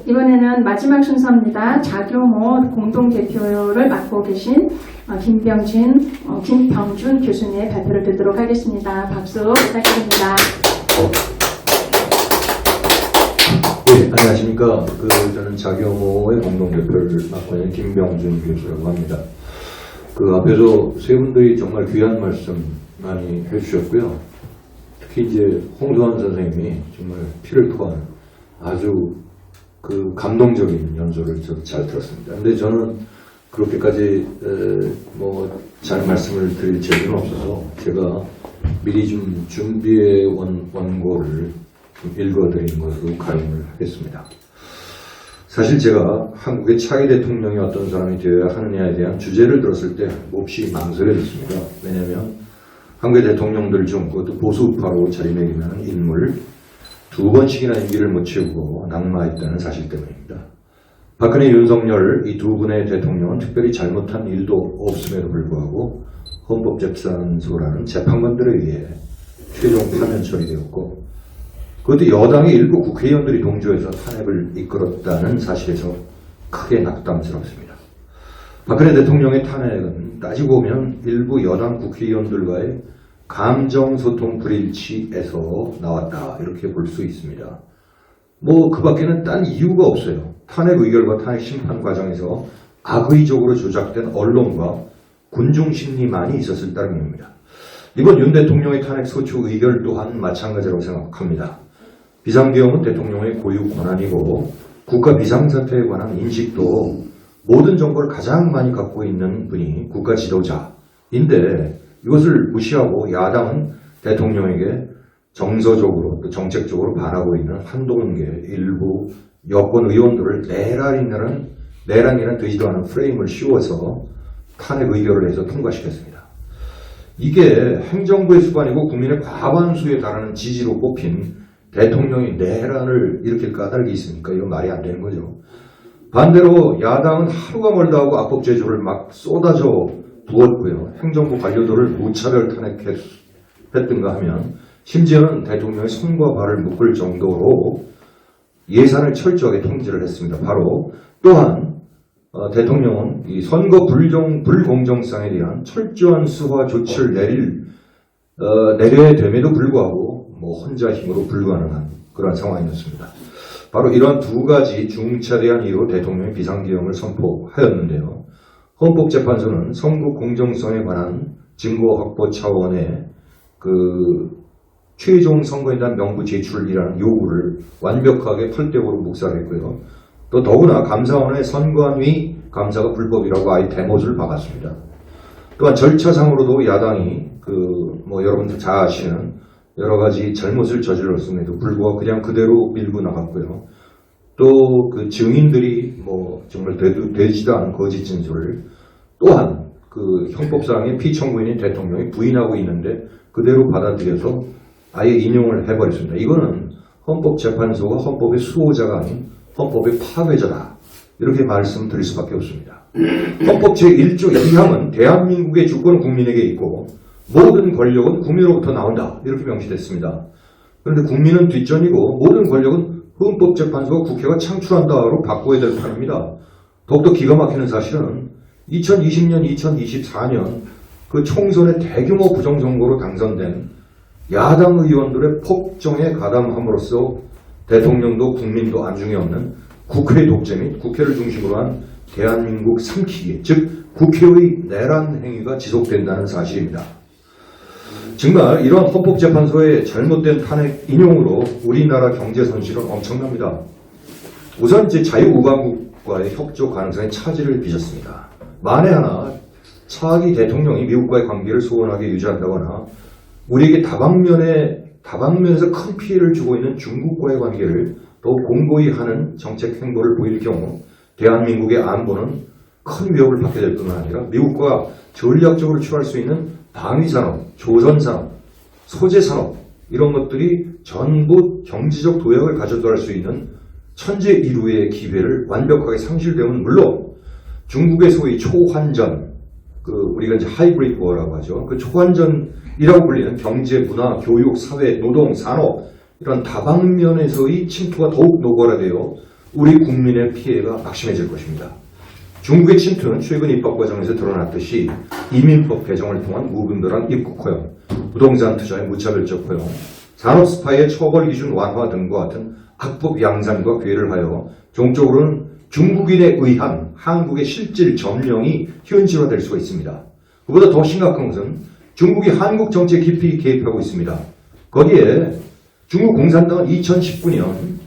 이번에는 마지막 순서입니다. 자교모 공동대표를 맡고 계신 김병준 교수님의 발표를 듣도록 하겠습니다. 박수 부탁드립니다. 네, 안녕하십니까. 저는 자교모의 공동대표를 맡고 있는 김병준 교수라고 합니다. 앞에서 세 분들이 정말 귀한 말씀 많이 해주셨고요. 특히 이제 홍소환 선생님이 정말 피를 토한 아주 감동적인 연설을 저도 잘 들었습니다. 근데 저는 그렇게까지 잘 말씀을 드릴 재주는 없어서 제가 미리 좀 준비해 온 원고를 좀 읽어드리는 것으로 가름을 하겠습니다. 사실 제가 한국의 차기 대통령이 어떤 사람이 되어야 하느냐에 대한 주제를 들었을 때 몹시 망설여졌습니다. 왜냐하면 한국의 대통령들 중 그것도 보수우파로 자리매김하는 인물 2번씩이나 임기를 못 채우고 낙마했다는 사실 때문입니다. 박근혜, 윤석열 이 두 분의 대통령은 특별히 잘못한 일도 없음에도 불구하고 헌법재판소라는 재판관들에 의해 최종 파면 처리되었고 그것도 여당의 일부 국회의원들이 동조해서 탄핵을 이끌었다는 사실에서 크게 낙담스럽습니다. 박근혜 대통령의 탄핵은 따지고 보면 일부 여당 국회의원들과의 감정소통 불일치에서 나왔다 이렇게 볼 수 있습니다. 그 밖에는 딴 이유가 없어요. 탄핵 의결과 탄핵 심판 과정에서 악의적으로 조작된 언론과 군중 심리만이 있었을 따름입니다. 이번 윤 대통령의 탄핵 소추 의결 또한 마찬가지라고 생각합니다. 비상계엄은 대통령의 고유 권한이고 국가 비상사태에 관한 인식도 모든 정보를 가장 많이 갖고 있는 분이 국가 지도자인데 이것을 무시하고 야당은 대통령에게 정서적으로 또 정책적으로 반하고 있는 한동계 일부 여권 의원들을 내란이라는 되지도 않은 프레임을 씌워서 탄핵 의결을 해서 통과시켰습니다. 이게 행정부의 수반이고 국민의 과반수에 달하는 지지로 뽑힌 대통령이 내란을 일으킬 까닭이 있습니까? 이건 말이 안 되는 거죠. 반대로 야당은 하루가 멀다 하고 악법 제조를 막 쏟아져 부었고요. 행정부 관료들을 무차별 탄핵했든가 하면 심지어는 대통령의 손과 발을 묶을 정도로 예산을 철저하게 통제를 했습니다. 바로 또한 대통령은 이 선거 불공정성에 대한 철저한 수사 조치를 내려야 됨에도 불구하고 혼자 힘으로 불가능한 그런 상황이었습니다. 바로 이러한 두 가지 중차대한 이유로 대통령이 비상계엄을 선포하였는데요. 헌법재판소는 선거 공정성에 관한 증거 확보 차원의 최종 선거인단 명부 제출이라는 요구를 완벽하게 펄대고로 묵살했고요. 또 더구나 감사원의 선관위 감사가 불법이라고 아예 대못을 박았습니다. 또한 절차상으로도 야당이 여러분들 잘 아시는 여러 가지 잘못을 저질렀음에도 불구하고 그냥 그대로 밀고 나갔고요. 또 증인들이 정말 되지도 않은 거짓 진술을 또한 형법상의 피청구인인 대통령이 부인하고 있는데 그대로 받아들여서 아예 인용을 해버렸습니다. 이거는 헌법재판소가 헌법의 수호자가 아닌 헌법의 파괴자다. 이렇게 말씀드릴 수밖에 없습니다. 헌법 제1조 2항은 대한민국의 주권은 국민에게 있고 모든 권력은 국민으로부터 나온다. 이렇게 명시됐습니다. 그런데 국민은 뒷전이고 모든 권력은 헌법재판소와 국회가 창출한다로 바꿔야 될 판입니다. 더욱더 기가 막히는 사실은 2020년, 2024년 총선의 대규모 부정선거로 당선된 야당 의원들의 폭정에 가담함으로써 대통령도 국민도 안중에 없는 국회 독재 및 국회를 중심으로 한 대한민국 삼키기, 즉 국회의 내란 행위가 지속된다는 사실입니다. 정말 이러한 헌법재판소의 잘못된 탄핵 인용으로 우리나라 경제 손실은 엄청납니다. 우선 자유우방국과의 협조 가능성에 차질을 빚었습니다. 만에 하나 차기 대통령이 미국과의 관계를 소원하게 유지한다거나 우리에게 다방면에서 큰 피해를 주고 있는 중국과의 관계를 더욱 공고히 하는 정책 행보를 보일 경우 대한민국의 안보는 큰 위협을 받게 될 뿐만 아니라 미국과 전략적으로 취할 수 있는 방위산업, 조선산업, 소재산업 이런 것들이 전부 경제적 도약을 가져갈 수 있는 천재일우의 기회를 완벽하게 상실되면 물론 중국의 소위 초환전, 우리가 이제 하이브리드 워라고 하죠. 초환전이라고 불리는 경제, 문화, 교육, 사회, 노동, 산업 이런 다방면에서의 침투가 더욱 노골화되어 우리 국민의 피해가 막심해질 것입니다. 중국의 침투는 최근 입법 과정에서 드러났듯이 이민법 개정을 통한 무분별한 입국 허용, 부동산 투자의 무차별적 허용, 산업 스파이의 처벌 기준 완화 등과 같은 악법 양산과 괴를 하여 종적으로는 중국인에 의한 한국의 실질 점령이 현실화될 수가 있습니다. 그보다 더 심각한 것은 중국이 한국 정치에 깊이 개입하고 있습니다. 거기에 중국 공산당은 2019년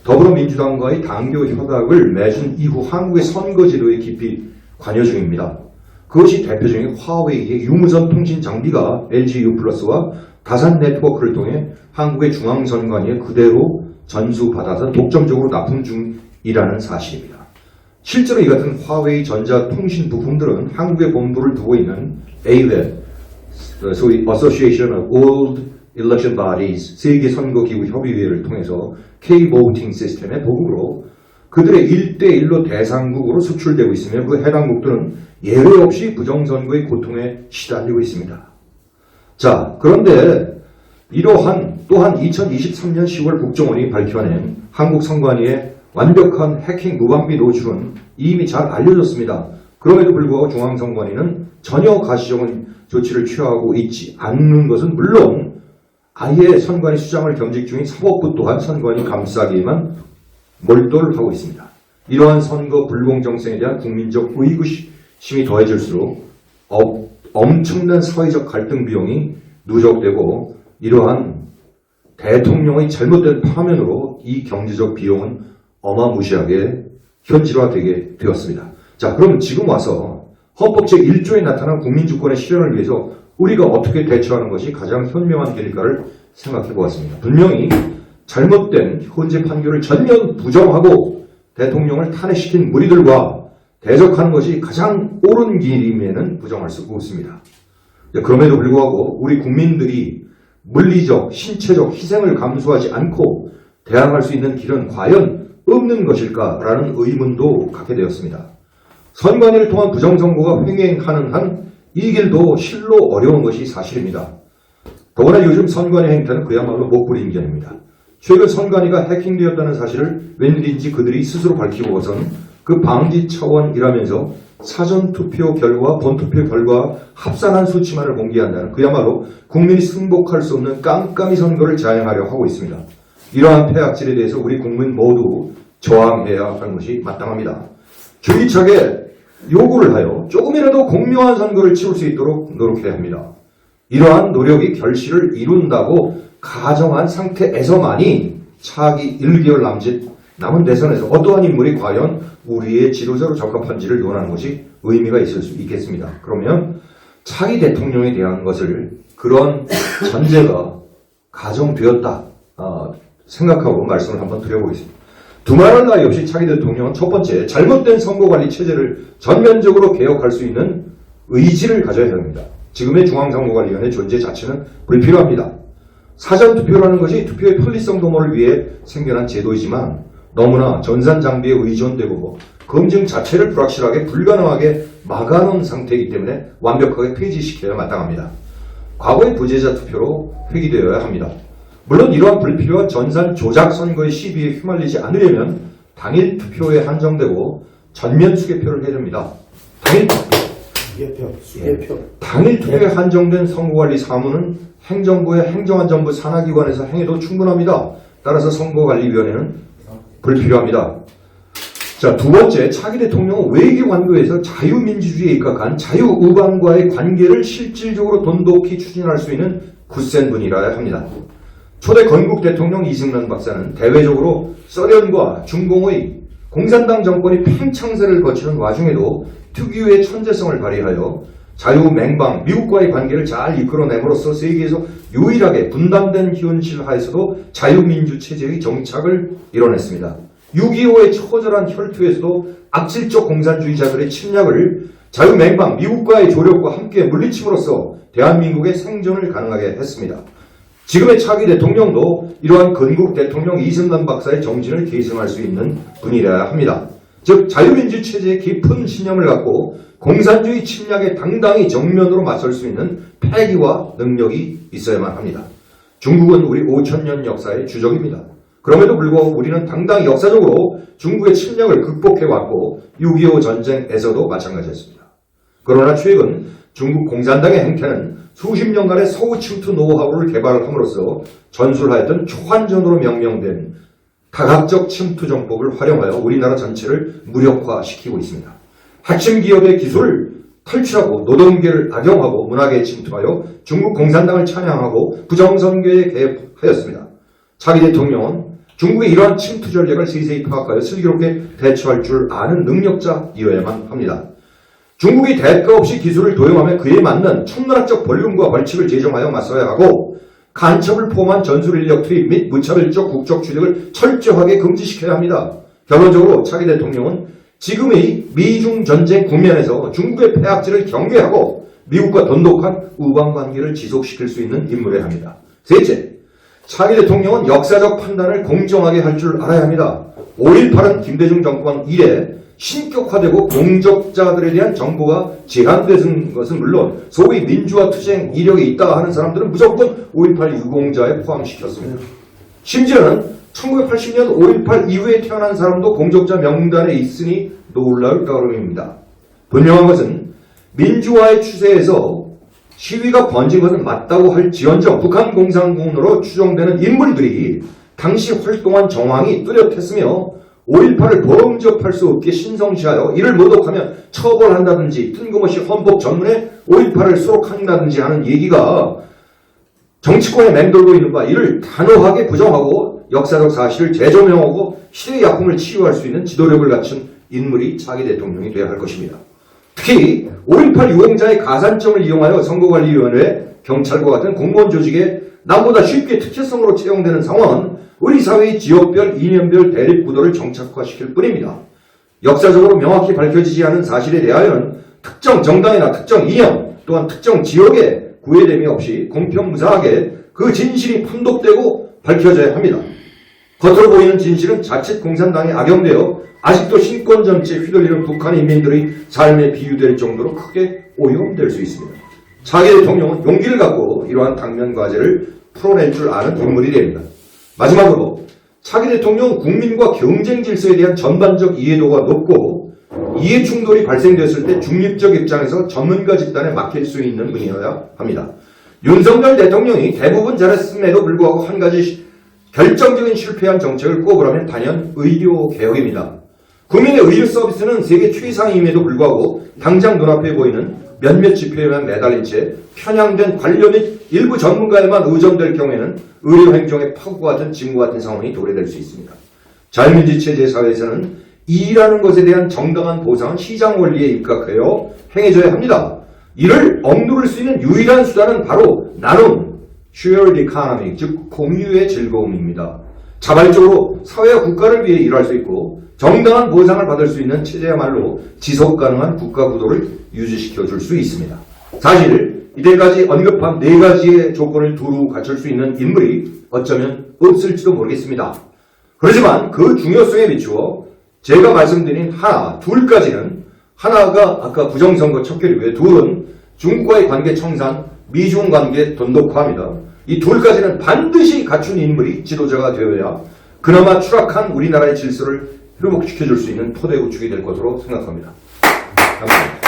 더불어민주당과의 당교 협약을 맺은 이후 한국의 선거제도에 깊이 관여 중입니다. 그것이 대표적인 화웨이의 유무선 통신 장비가 LGU+와 다산 네트워크를 통해 한국의 중앙선관위에 그대로 전수받아서 독점적으로 납품 중이라는 사실입니다. 실제로 이 같은 화웨이 전자통신 부품들은 한국에 본부를 두고 있는 AWEB, 소위 Association of World Election Bodies, 세계선거기구협의회를 통해서 K-voting 시스템의 보급으로 그들의 1대1로 대상국으로 수출되고 있으며 그 해당국들은 예외 없이 부정선거의 고통에 시달리고 있습니다. 자, 그런데 이러한 또한 2023년 10월 국정원이 밝혀낸 한국 선관위의 완벽한 해킹 무방비 노출은 이미 잘 알려졌습니다. 그럼에도 불구하고 중앙선관위는 전혀 가시적인 조치를 취하고 있지 않는 것은 물론 아예 선관위 수장을 겸직 중인 사법부 또한 선관위 감싸기에만 몰두를 하고 있습니다. 이러한 선거 불공정성에 대한 국민적 의구심이 더해질수록 엄청난 사회적 갈등 비용이 누적되고 이러한 대통령의 잘못된 파면으로 이 경제적 비용은 어마무시하게 현실화되게 되었습니다. 자, 그럼 지금 와서 헌법 제1조에 나타난 국민주권의 실현을 위해서 우리가 어떻게 대처하는 것이 가장 현명한 길일까를 생각해 보았습니다. 분명히 잘못된 헌재 판결을 전면 부정하고 대통령을 탄핵시킨 무리들과 대적하는 것이 가장 옳은 길임에는 부정할 수 없습니다. 그럼에도 불구하고 우리 국민들이 물리적, 신체적 희생을 감수하지 않고 대항할 수 있는 길은 과연 없는 것일까라는 의문도 갖게 되었습니다. 선관위를 통한 부정선거가 횡행하는 한 이 길도 실로 어려운 것이 사실입니다. 더구나 요즘 선관위 행태는 그야말로 목불인견입니다. 최근 선관위가 해킹되었다는 사실을 웬일인지 그들이 스스로 밝히고선 그 방지 차원이라면서 사전투표 결과, 본투표 결과 합산한 수치만을 공개한다는 그야말로 국민이 승복할 수 없는 깜깜이 선거를 자행하려 하고 있습니다. 이러한 폐악질에 대해서 우리 국민 모두 저항해야 하는 것이 마땅합니다. 주기차게 요구를 하여 조금이라도 공명한 선거를 치를 수 있도록 노력해야 합니다. 이러한 노력이 결실을 이룬다고 가정한 상태에서만이 차기 1개월 남은 대선에서 어떠한 인물이 과연 우리의 지도자로 적합한지를 논하는 것이 의미가 있을 수 있겠습니다. 그러면 차기 대통령에 대한 것을 그런 전제가 가정되었다 생각하고 말씀을 한번 드려보겠습니다. 두말할 나위 없이 차기 대통령은 첫 번째, 잘못된 선거관리 체제를 전면적으로 개혁할 수 있는 의지를 가져야 합니다. 지금의 중앙선거관리위원회 존재 자체는 불필요합니다. 사전투표라는 것이 투표의 편리성 도모를 위해 생겨난 제도이지만 너무나 전산장비에 의존되고 검증 자체를 불확실하게 불가능하게 막아놓은 상태이기 때문에 완벽하게 폐지시켜야 마땅합니다. 과거의 부재자 투표로 회귀되어야 합니다. 물론 이러한 불필요한 전산 조작 선거의 시비에 휘말리지 않으려면 당일 투표에 한정되고 전면 수개표를 해야 됩니다. 당일 투표에 한정된 선거관리 사무는 행정부의 행정안전부 산하기관에서 행해도 충분합니다. 따라서 선거관리위원회는 불필요합니다. 자, 두 번째, 차기 대통령은 외교관도에서 자유민주주의에 입각한 자유우방과의 관계를 실질적으로 돈독히 추진할 수 있는 굳센 분이라야 합니다. 초대 건국 대통령 이승만 박사는 대외적으로 소련과 중공의 공산당 정권이 팽창세를 거치는 와중에도 특유의 천재성을 발휘하여 자유맹방, 미국과의 관계를 잘 이끌어냄으로써 세계에서 유일하게 분단된 현실 하에서도 자유민주 체제의 정착을 이뤄냈습니다. 6.25의 처절한 혈투에서도 악질적 공산주의자들의 침략을 자유맹방, 미국과의 조력과 함께 물리침으로써 대한민국의 생존을 가능하게 했습니다. 지금의 차기 대통령도 이러한 건국 대통령 이승만 박사의 정신을 계승할 수 있는 분이라야 합니다. 즉 자유민주 체제에 깊은 신념을 갖고 공산주의 침략에 당당히 정면으로 맞설 수 있는 패기와 능력이 있어야만 합니다. 중국은 우리 5,000년 역사의 주적입니다. 그럼에도 불구하고 우리는 당당히 역사적으로 중국의 침략을 극복해왔고 6.25 전쟁에서도 마찬가지였습니다. 그러나 최근 중국 공산당의 행태는 수십 년간의 서구 침투 노하우를 개발함으로써 전술하였던 초환전으로 명명된 다각적 침투 정법을 활용하여 우리나라 전체를 무력화시키고 있습니다. 핵심 기업의 기술을 탈취하고 노동계를 악용하고 문화계에 침투하여 중국 공산당을 찬양하고 부정선거에 개입하였습니다. 차기 대통령은 중국의 이러한 침투 전략을 세세히 파악하여 슬기롭게 대처할 줄 아는 능력자이어야만 합니다. 중국이 대가 없이 기술을 도용하며 그에 맞는 천문학적 벌룬과 벌칙을 제정하여 맞서야 하고 간첩을 포함한 전술인력 투입 및 무차별적 국적 추적을 철저하게 금지시켜야 합니다. 결론적으로 차기 대통령은 지금의 미중 전쟁 국면에서 중국의 폐악질을 경계하고 미국과 돈독한 우방관계를 지속시킬 수 있는 인물이어야 합니다. 셋째, 차기 대통령은 역사적 판단을 공정하게 할 줄 알아야 합니다. 5.18은 김대중 정권 이래 신격화되고 공적자들에 대한 정보가 제한되는 것은 물론 소위 민주화 투쟁 이력이 있다 하는 사람들은 무조건 5.18 유공자에 포함시켰습니다. 심지어는 1980년 5.18 이후에 태어난 사람도 공적자 명단에 있으니 놀라울 따름입니다. 분명한 것은 민주화의 추세에서 시위가 번진 것은 맞다고 할지언정 북한 공산군으로 추정되는 인물들이 당시 활동한 정황이 뚜렷했으며 5.18을 범접할 수 없게 신성시하여 이를 모독하면 처벌한다든지 뜬금없이 헌법 전문에 5.18을 수록한다든지 하는 얘기가 정치권에 맴돌고 있는 바 이를 단호하게 부정하고 역사적 사실을 재조명하고 시대의 아픔을 치유할 수 있는 지도력을 갖춘 인물이 차기 대통령이 되어야 할 것입니다. 특히 5.18 유공자의 가산점을 이용하여 선거관리위원회, 경찰과 같은 공무원 조직에 남보다 쉽게 특혜성으로 채용되는 상황은 우리 사회의 지역별, 이념별 대립구도를 정착화시킬 뿐입니다. 역사적으로 명확히 밝혀지지 않은 사실에 대하여는 특정 정당이나 특정 이념 또한 특정 지역에 구애됨이 없이 공평무사하게 그 진실이 판독되고 밝혀져야 합니다. 겉으로 보이는 진실은 자칫 공산당에 악용되어 아직도 신권 정치에 휘둘리는 북한 인민들의 삶에 비유될 정도로 크게 오염될 수 있습니다. 차기 대통령은 용기를 갖고 이러한 당면 과제를 풀어낼 줄 아는 인물이 됩니다. 마지막으로 차기 대통령은 국민과 경쟁 질서에 대한 전반적 이해도가 높고 이해 충돌이 발생됐을 때 중립적 입장에서 전문가 집단에 맡길 수 있는 분이어야 합니다. 윤석열 대통령이 대부분 잘했음에도 불구하고 한 가지 결정적인 실패한 정책을 꼽으라면 단연 의료개혁입니다. 국민의 의료 서비스는 세계 최상임에도 불구하고 당장 눈앞에 보이는 몇몇 지표에만 매달린 채 편향된 관료 및 일부 전문가에만 의존될 경우에는 의료행정의 파국과 같은 징후 같은 상황이 도래될 수 있습니다. 자유민주체제 사회에서는 이라는 것에 대한 정당한 보상은 시장 원리에 입각하여 행해져야 합니다. 이를 억누를 수 있는 유일한 수단은 바로 나눔, shared economy, 즉 공유의 즐거움입니다. 자발적으로 사회와 국가를 위해 일할 수 있고 정당한 보상을 받을 수 있는 체제야말로 지속가능한 국가구도를 유지시켜 줄 수 있습니다. 사실 이때까지 언급한 4가지의 조건을 두루 갖출 수 있는 인물이 어쩌면 없을지도 모르겠습니다. 그렇지만 그 중요성에 비추어 제가 말씀드린 하나, 둘까지는 하나가 아까 부정선거 척결 이후에 둘은 중국과의 관계 청산, 미중 관계 돈독화입니다. 이 둘까지는 반드시 갖춘 인물이 지도자가 되어야 그나마 추락한 우리나라의 질서를 회복시켜줄 수 있는 토대 구축이 될 것으로 생각합니다. 감사합니다.